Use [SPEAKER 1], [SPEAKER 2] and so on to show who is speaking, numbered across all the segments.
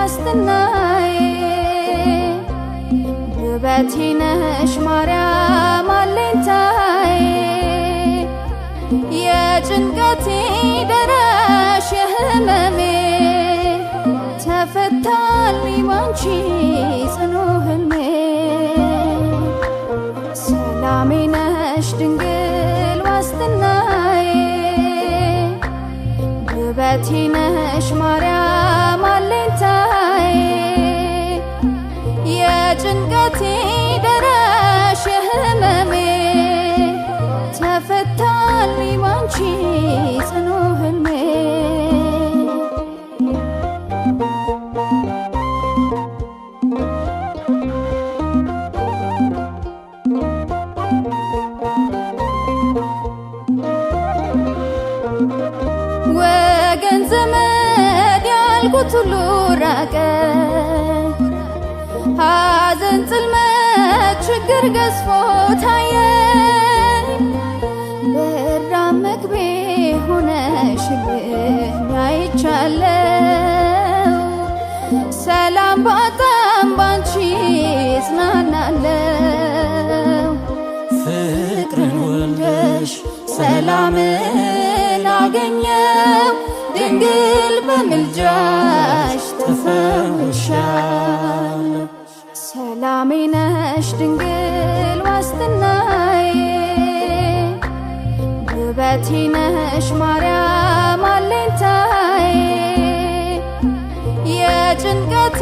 [SPEAKER 1] ዋስትናዬ ውበቴ ነሽ ማርያም አለኝታዬ የጭንቀቴ ደራሽ የህመሜ ተፈታልኝ ባንቺ ጽኑ ህልሜ ሰላሜ ነሽ ድንግል ዋስትናዬ ውበቴ ነሽ ማርያም አለኝታዬ የጭንቀቴ ደራሽ የህመሜ ተፈታልኝ ባንቺ ጽኑ ህልሜ ወገን ዘመድ ያልኩት ሁሉ ራቀ ሐዘን ጽልመት ችግር ገዝፎ ታየኝ በራም መግቤ ሆነሽልኝ አይቻለው ሰላም ባጣም ባንቺ እጽናናለው ፍቅርን ወልደሽ ሰላምን አገኘው ድንግል በምልጃሽ ተፈውሻለሁ ሰላሜ ነሽ ድንግል ዋስትናዬ ውበቴ ነሽ ማርያም አለኝታዬ የጭንቀቴ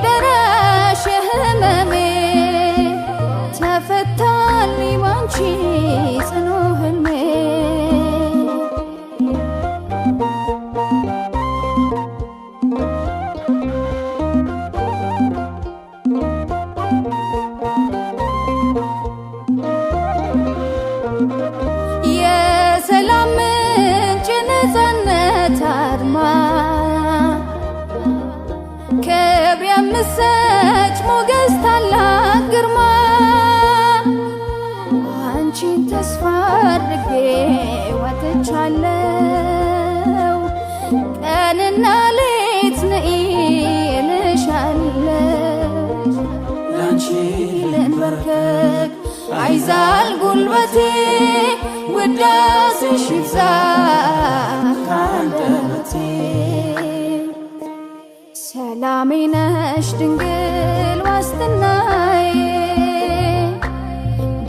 [SPEAKER 1] ደራሽ የህመሜ ተፈታልኝ ባንቺ ጽኑ ህልሜ የሰላም ምንጭ ነፃነት አርማ ክብር የምትሰጭ ሞገስ ታላቅ ግርማ አንቺን ተስፋ አድርጌ ወጥቻለሁ ቀንና ሌት ነይ እልሻለሁ ላንቺ ልንበርከክ አይዛል ጉልበቴ ውዳሴሽ ይብዛ ካንደበቴ ሰላሜ ነሽ ድንግል ዋስትናዬ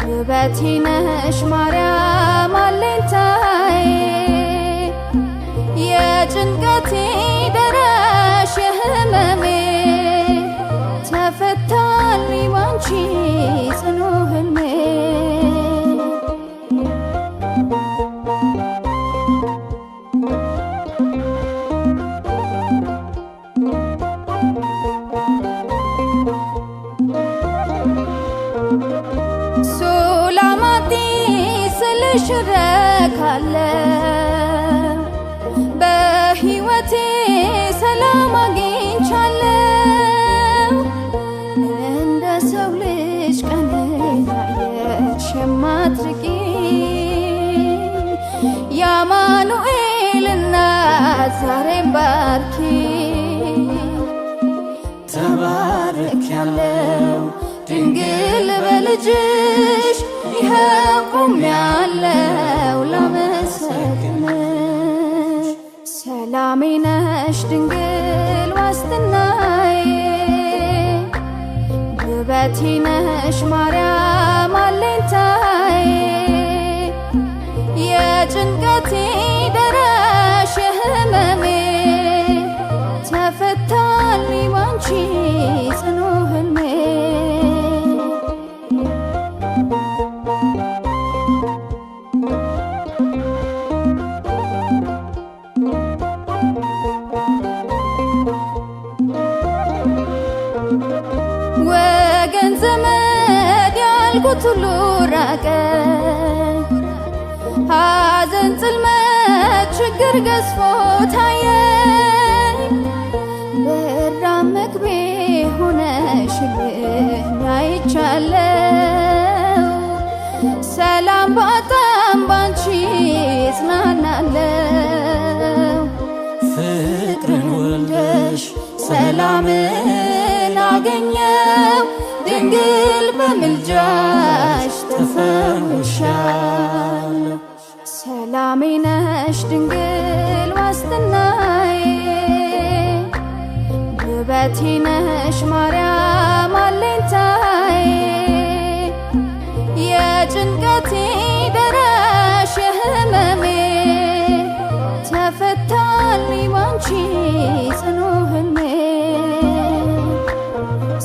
[SPEAKER 1] ውበቴ ነሽ ማርያም አለኝታዬ የጭንቀቴ ደራሽ የህመሜ ተፈታልኝ ባንቺ ጽኑ ህልሜ ሱላማጢ ስልሽ ረካለሁ በሕይወቴ ሰላም አግኝቻለሁ እንደ ሰው ልጅ ቀኔን አየሽ የማትርቂ የአማኑኤል እናት ዛሬም ባርኪ ተባርኬያለሁ ድንግል በልጅሽ ይኸው ቆሜያለሁ ላመሰግንሽ ሰላሜ ነሽ ድንግል ዋስትናዬ ውበቴ ነሽ ማርያም አለኝታዬ የጭንቀቴ ደራሽ የህመሜ ተፈታልኝ ባንቺ ጽኑ ህልሜ ወገን ዘመድ ያልኩት ሁሉ ራቀ ሐዘን ጽልመት ችግር ገዝፎ ታየኝ በራም መግቤ ሆነሽልኝ አይቻለው ሰላም ባጣም ባንቺ እጽናናለው ፍቅርን ወልደሽ ሰላምን አገኘው ድንግል በምልጃሽ ተፈውሻለሁ። ሰላሜ ነሽ ድንግል ዋስትናዬ ውበቴ ነሽ ማርያም አለኝታዬ የጭንቀቴ ደራሽ የህመሜ ተፈታልኝ ባንቺ ጽኑ ህልሜ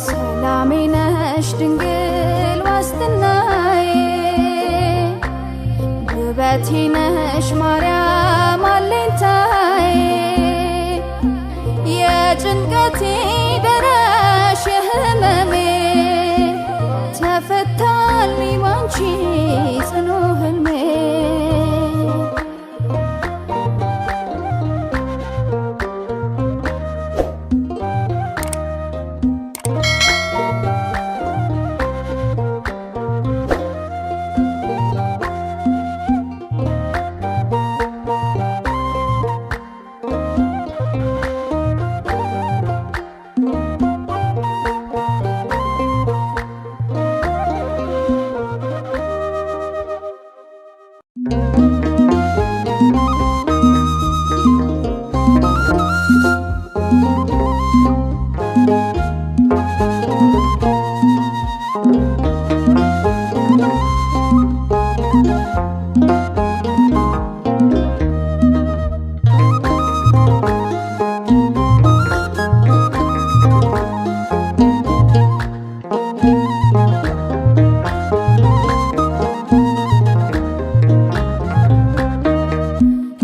[SPEAKER 1] ሰላሜ ነሽ ድንግል ዋስትናዬ ውበቴ ነሽ ማርያም አለኝታዬ የጭንቀቴ ደራሽ የህመሜ ተፈታልኝ ባንቺ ጽኑ ህልሜ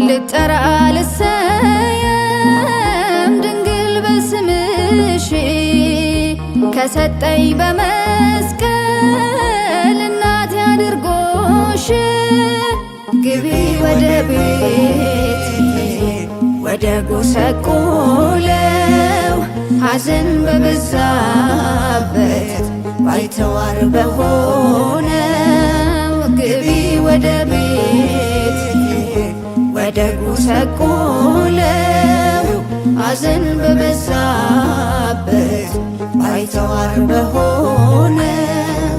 [SPEAKER 1] ልጠራ ልሰየም ድንግል በስምሽ ከሰጠኝ በመስቀል እናቴ አድርጎሽ ግቢ ወደ ቤት ወደ ጎሰቆለው ሐዘን በበዛበት ባይተዋር በሆነው ግቢ ወደ ቤት ወደ ጎሰቆለው ሐዘን በበዛበት ባይተዋር በሆነው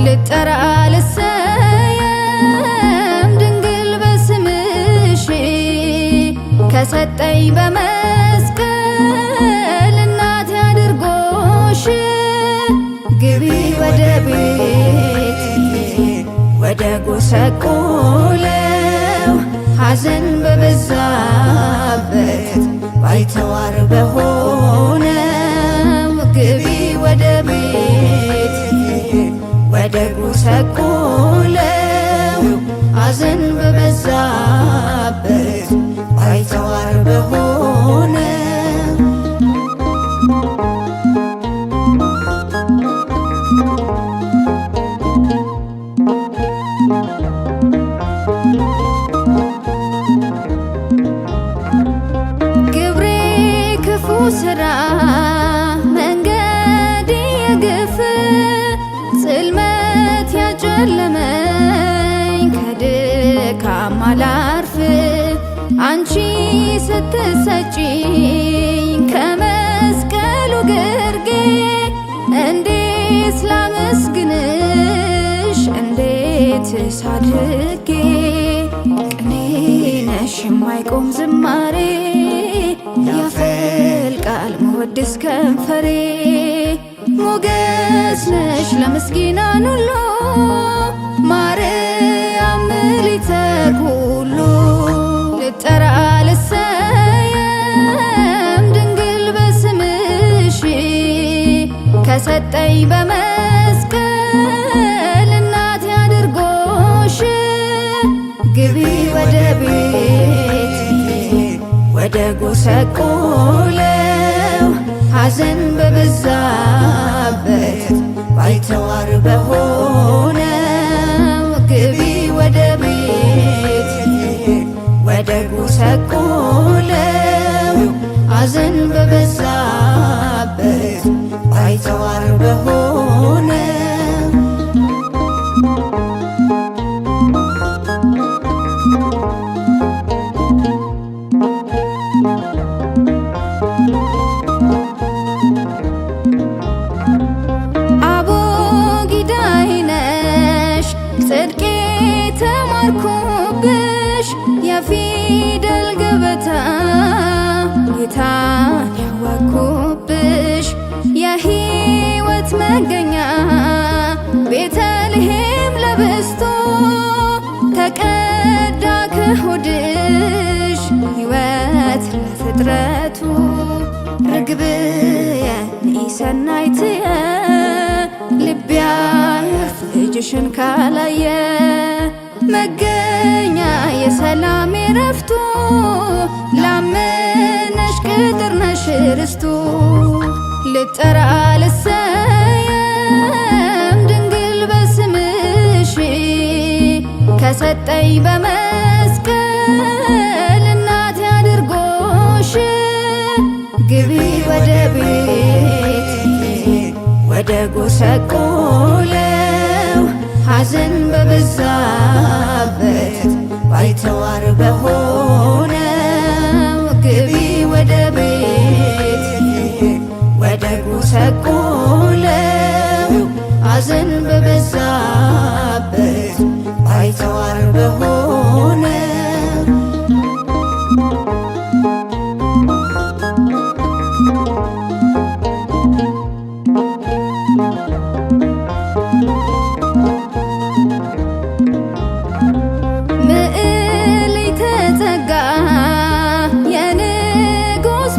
[SPEAKER 1] ልጠራ ልሰየም ድንግል በስምሽ ከሰጠኝ በመስቀል እናቴ አድርጎሽ ግቢ ወደ ቤት ወደ ጎሰቆለው ሐዘን በበዛበት ባይተዋር በሆነው ግቢ ወደ ቤት ወደ ጎሰቆለው ሐዘን በበዛበት ባይተዋር በሆነው ስራ መንገድ የግፍ ጽልመት ያጨለመኝ ከድካም አላርፍ አንቺ ስትሰጪኝ ከመስቀሉ ግርጌ እንዴት ላመስግንሽ እንዴት ሳድርጌ ቅኔ ነሽ የማይቆም ዝማሬ ያፈልቃል መወድስ ከንፈሬ ሞገስ ነሽ ለምስኪናን ሁሉ ማርያም ምልዕተ ኩሉ ልጠራ ልሰየም ድንግል በስምሽ ከሰጠኝ በመስቀል እናቴ አድርጎሽ ግቢ ወደ ቤት ወደ ጎሰቆለው ሐዘን በበዛበት ባይተዋር በሆነው ግቢ ወደ ቤት ወደ ጎሰቆለው ሐዘን በበዛበት ባይተዋር በሆነው ጌታን ያወኩብሽ የሕይወት መገኛ ቤተልሔም ለብስቶ ተቀዳ ከሆድሽ ሕይወት ለፍጥረቱ ርግብየ ሰናይትየ ልቤ ያርፍ ልጅሽን ካላየ መገኛ የሰላም ረፍቱ ላመነሽ ቅጥር ነሽ ርስቱ ልጠራ ልሰየም ድንግል በስምሽ ከሰጠኝ በመስቀል እናቴ አድርጎሽ ግቢ ወደ ቤት ወደ ጎሰቆለው ሐዘን በበዛበት ባይተዋር በሆነው ግቢ ወደ ቤት ወደ ጎሰቆለው ሐዘን በበዛበት ባይተዋር በሆነው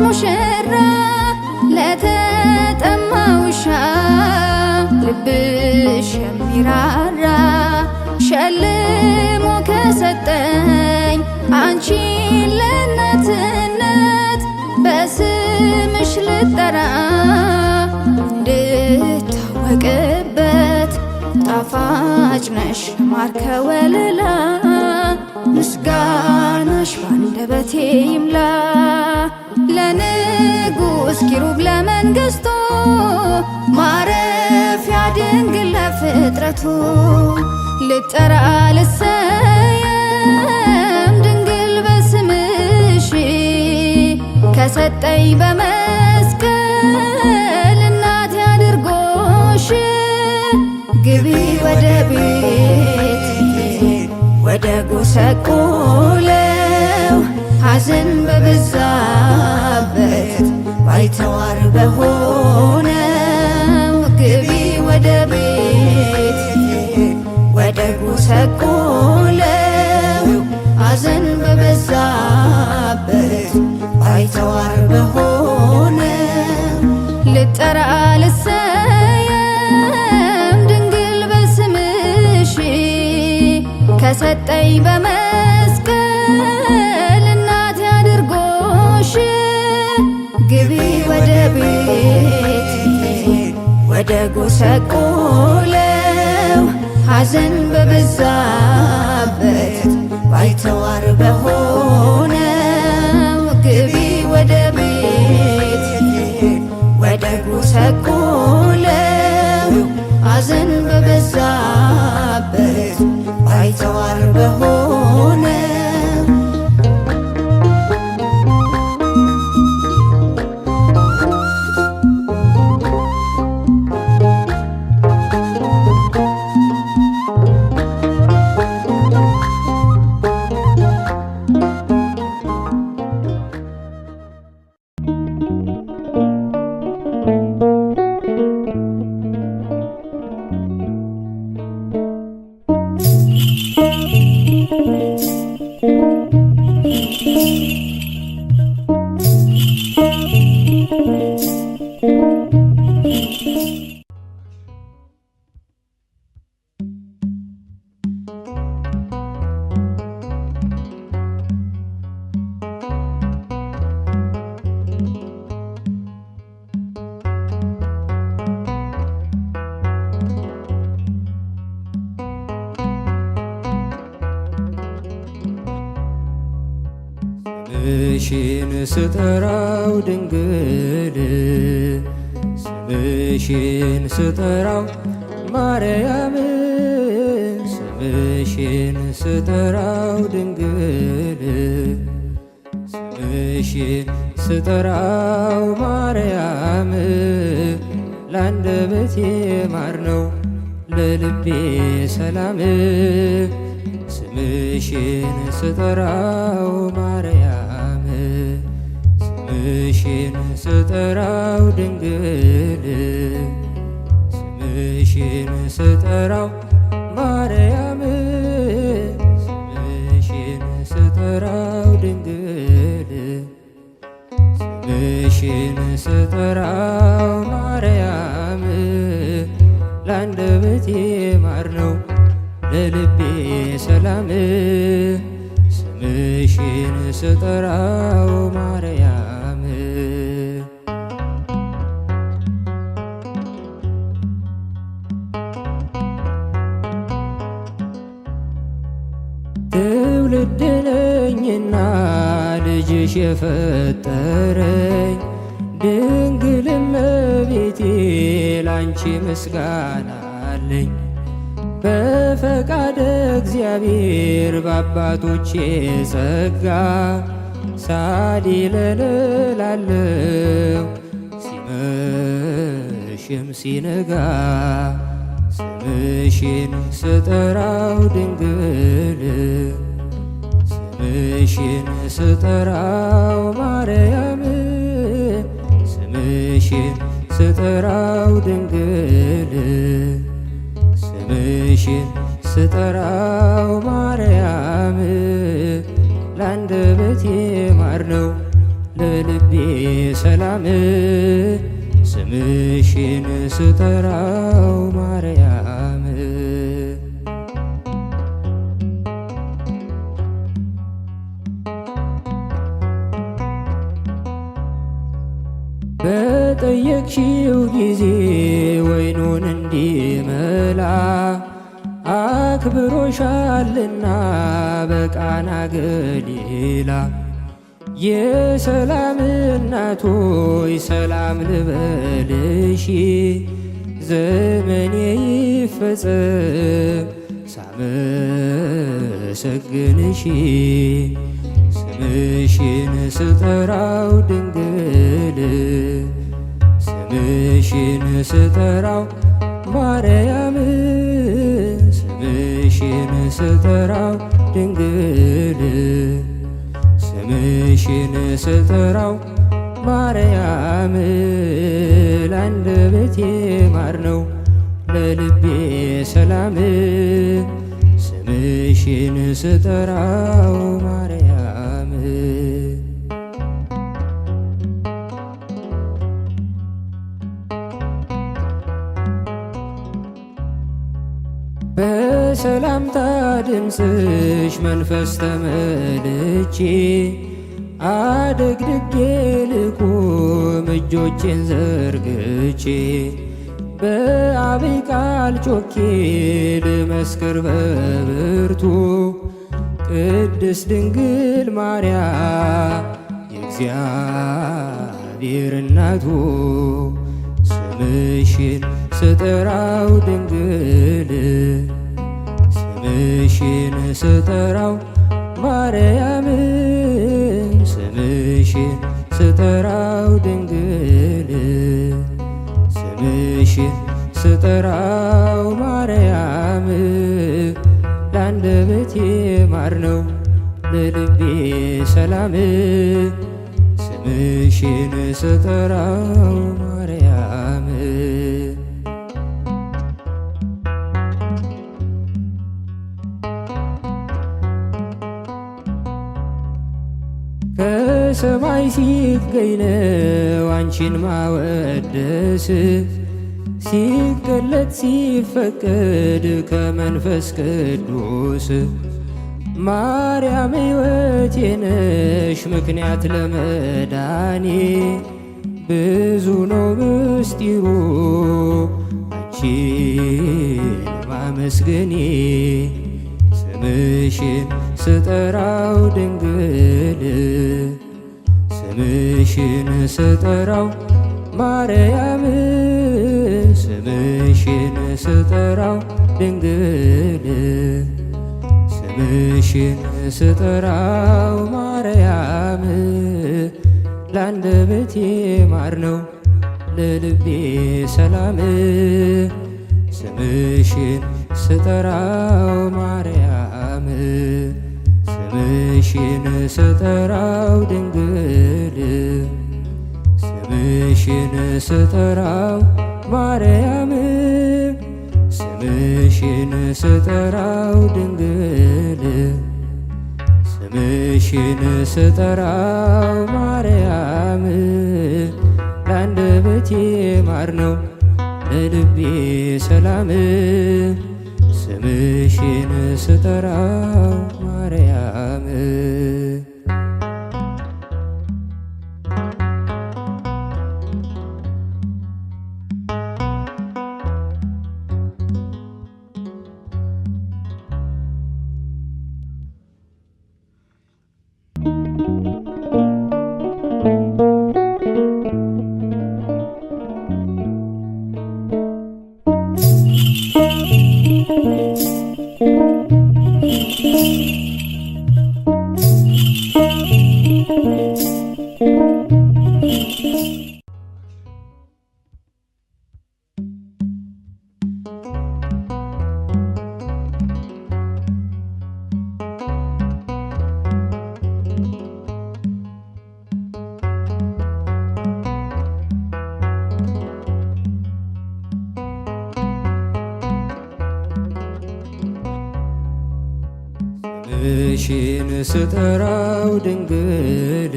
[SPEAKER 1] ሙሽራ ለተጠማ ውሻ ልብሽ የሚራራ ሸልሞ ከሰጠኝ አንቺን ለእናትነት በስምሽ ልጠራ እንድታወቅበት ጣፋጭ ነሽ ማር ከወለላ ምስጋናሽ ባንደበቴ ይምላ ለንጉሥ ኪሩብ ለመንግሥቱ ማረፊያ ድንግል ለፍጥረቱ ልጠራ ልሰየም ድንግል በስምሽ ከሰጠኝ በመስቀል እናቴ አድርጎሽ ግቢ ወደ ቤት ወደ ጎሰቆለው ሐዘን በበዛበት ባይተዋር በሆነው ግቢ ወደ ቤት ወደ ጎሰቆለው ሐዘን በበዛበት ባይተዋር በሆነው ልጠራ ልሰየም ድንግል በስምሽ ከሰጠኝ በመስቀል እናቴ አድርጎሽ ግቢ ወደ ቤት ወደ ጎሰቆለው ሐዘን በበዛበት ባይተዋር በሆነው ግቢ ወደ ቤት ወደ ጎሰቆለው ሐዘን በበዛበት ባይተዋር በሆነው
[SPEAKER 2] ስምሽን ስጠራው ድንግል ስምሽን ስጠራው ማርያም ስምሽን ስጠራው ድንግል ስምሽን ስጠራው ማርያም ለአንደበቴ ማር ነው ለልቤ ሰላም ስምሽን ስጠራው ማርያም ስምሽን ስጠራው ድንግል ስምሽን ስጠራው ማርያም ስምሽን ስጠራው ድንግል ስምሽን ስጠራው ማርያም ለአንደበቴ ማር ነው ለልቤ ሰላም ስምሽን ስጠራው ማርያም ትውልድ ነኝና ልጅሽ የፈጠረኝ ድንግል እመቤቴ ላንቺ ምስጋና አለኝ። በፈቃደ እግዚአብሔር በአባቶቼ ጸጋ ሳዲለል እላለሁ ሲመሽም ሲነጋ ስምሽን ስጠራው ድንግል ስምሽን ስጠራው ማርያም ስምሽን ስጠራው ድንግል ስምሽን ስጠራው ማርያም ለአንደበቴ ማር ነው ለልቤ ሰላም ስምሽን ስጠራው ማርያም በጠየቅሽው ጊዜ ወይኑን እንዲመላ አክብሮሻልና በቃና ገሊላ የሰላም እናት ሆይ ሰላም ልበልሽ ዘመኔ ይፈጸም ሳመሰግንሽ ስምሽን ስጠራው ድንግል ስምሽን ስጠራው ማርያም ስምሽን ስጠራው ድንግል ስምሽን ስጠራው ማርያም ለአንደበቴ ማር ነው ለልቤ ሰላም ስምሽን ስጠራው ማርያም በሰላምታ ድምፅሽ መንፈስ ተመልቼ አደግድጌ ልቁም እጆቼን ዘርግቼ በአብይ ቃል ጮኬ ልመስክር በብርቱ ቅድስት ድንግል ማርያም የእግዚአብሔር እናቱ ስምሽን ስጠራው ድንግል ስምሽን ስጠራው ማርያም ስምሽን ስጠራው ድንግል ስምሽን ስጠራው ማርያም ለአንደበቴ ማር ነው ለልቤ ሰላም ስምሽን ስጠራው ማርያም ከሰማይ ሲገኝ ነው አንቺን ማወደስ ሲገለጥ ሲፈቀድ ከመንፈስ ቅዱስ ማርያም ሕይወቴ ነሽ ምክንያት ለመዳኔ ብዙ ነው ምስጢሩ አንቺን ማመስገኔ ስምሽን ስጠራው ድንግል ስምሽን ስጠራው ማርያም ስምሽን ስጠራው ድንግል ስምሽን ስጠራው ማርያም ለአንደበቴ ማር ነው ለልቤ ሰላም ስምሽን ስጠራው ማርያም ስምሽን ስጠራው ድንግል ስምሽን ስጠራው ማርያም ስምሽን ስጠራው ድንግል ስምሽን ስጠራው ማርያም ለአንደበቴ ማር ነው ለልቤ ሰላም ስምሽን ስጠራው ማርያም ስምሽን ስጠራው ድንግል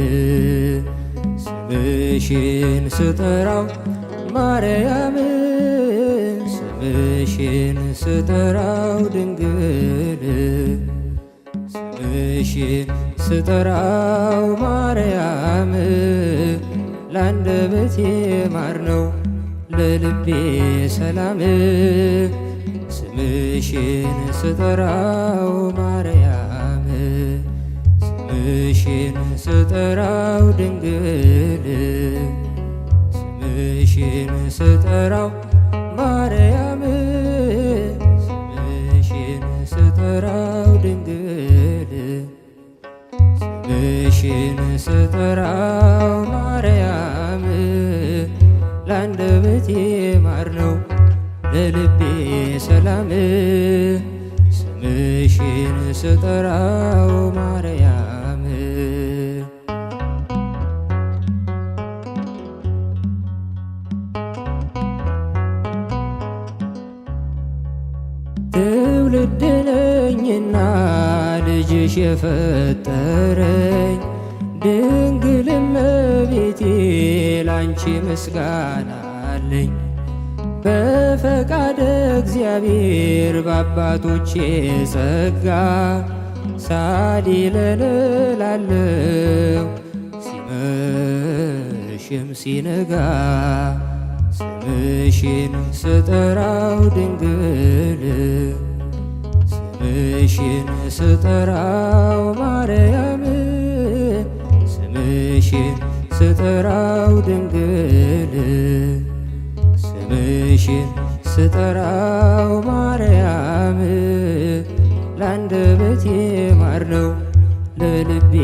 [SPEAKER 2] ስምሽን ስጠራው ማርያም ስምሽን ስጠራው ድንግል ስምሽን ስጠራው ማርያም ለአንደበቴ ማር ነው ለልቤ ሰላም ስምሽን ስጠራው ማርያም ስምሽን ስጠራው ድንግል ስምሽን ስጠራው ማርያም ስምሽን ስጠራው ድንግል ስምሽን ስጠራው ማርያም ለአንደበቴ ማር ነው ለልቤ ሰላም ስምሽን ስጠራው ማርያም ትውልድ ነኝና ልጅሽ የፈጠረኝ ድንግል እመቤቴ ላንቺ ምስጋና አለኝ በፈቃደ እግዚአብሔር በአባቶቼ ጸጋ ሳዲለነ ላለው ሲመሽም ሲነጋ ስምሽን ስጠራው ድንግል ስምሽን ስጠራው ማርያም ስምሽን ስጠራው ድንግል ስምሽን ስጠራው ማርያም ለአንደበቴ ማር ነው ለልቤ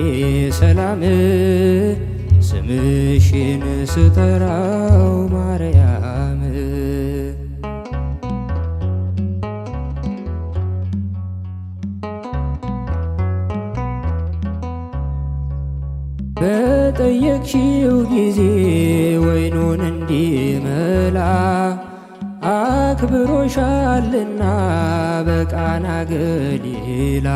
[SPEAKER 2] ሰላም ስምሽን ስጠራው ማርያም በጠየቅሽው ጊዜ ወይኑን እንዲመላ አክብሮሻልና በቃና ገሊላ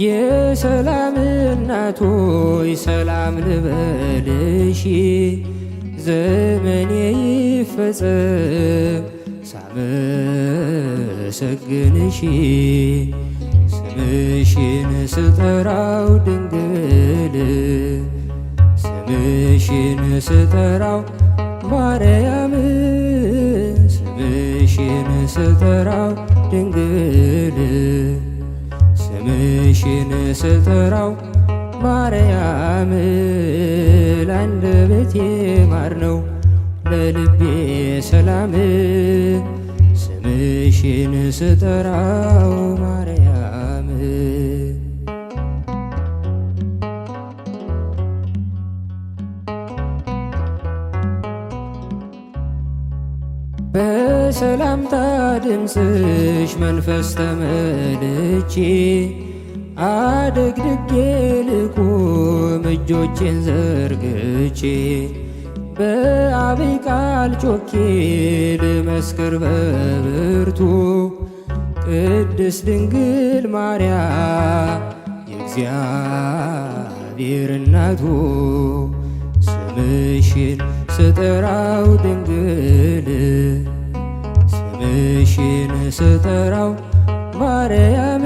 [SPEAKER 2] የሰላም እናት ሆይ ሰላም ልበልሽ ዘመኔ ይፈጸም ሳመሰግንሽ ስምሽን ስጠራው ድንግል ስምሽን ስጠራው ማርያም ስምሽን ስጠራው ድንግል ስምሽን ስጠራው ማርያም ለአንደበቴ ማር ነው ለልቤ ሰላም ስምሽን ስጠራው ማርያም በሰላምታ ድምፅሽ መንፈስ ተመልቼ አደግድጌ ልቁም እጆቼን ዘርግቼ በአብይ ቃል ጮኬ ልመስክር በብርቱ ቅድስት ድንግል ማርያም የእግዚአብሔር እናቱ ስምሽን ስጠራው ድንግል ስምሽን ስጠራው ማርያም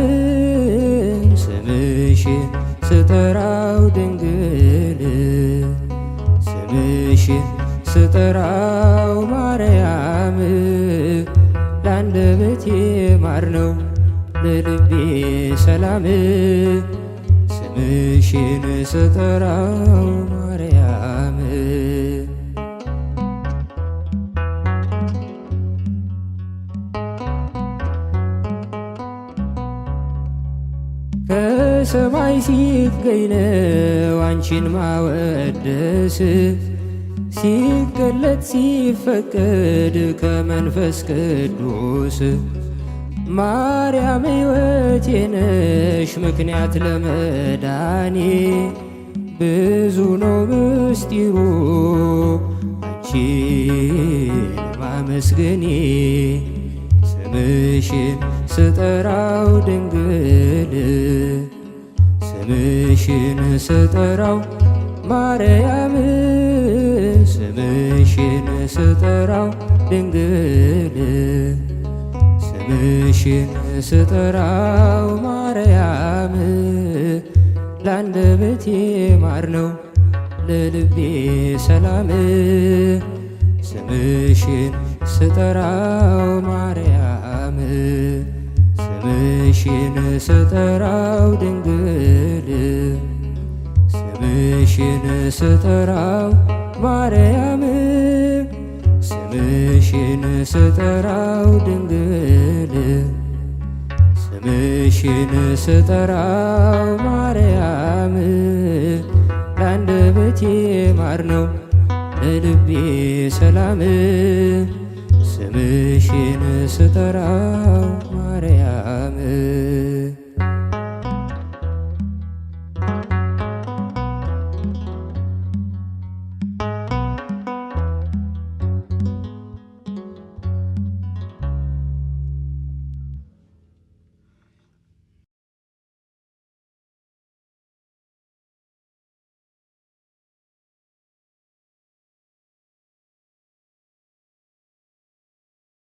[SPEAKER 2] ስምሽን ስጠራው ድንግል ስምሽን ስጠራው ማርያም ለአንደበቴ ማር ነው ለልቤ ሰላም ስምሽን ስጠራው ማርያም ከሰማይ ሲገኝ ነው አንቺን ማወደስ ሲገለጥ ሲፈቀድ ከመንፈስ ቅዱስ ማርያም ሕይወቴ ነሽ ምክንያት ለመዳኔ ብዙ ነው ምስጢሩ አንቺን ማመስገኔ ስምሽን ስጠራው ድንግል ስምሽን ስጠራው ማርያም ስምሽን ስጠራው ድንግል ስምሽን ስጠራው ማርያም ለአንደበቴ ማር ነው ለልቤ ሰላም ስምሽን ስጠራው ማርያም ስምሽን ስጠራው ድንግል ስምሽን ስጠራው ማርያም ስምሽን ስጠራው ድንግል ስምሽን ስጠራው ማርያም ለአንደበቴ ማር ነው ለልቤ ሰላም ስምሽን ስጠራው ማርያም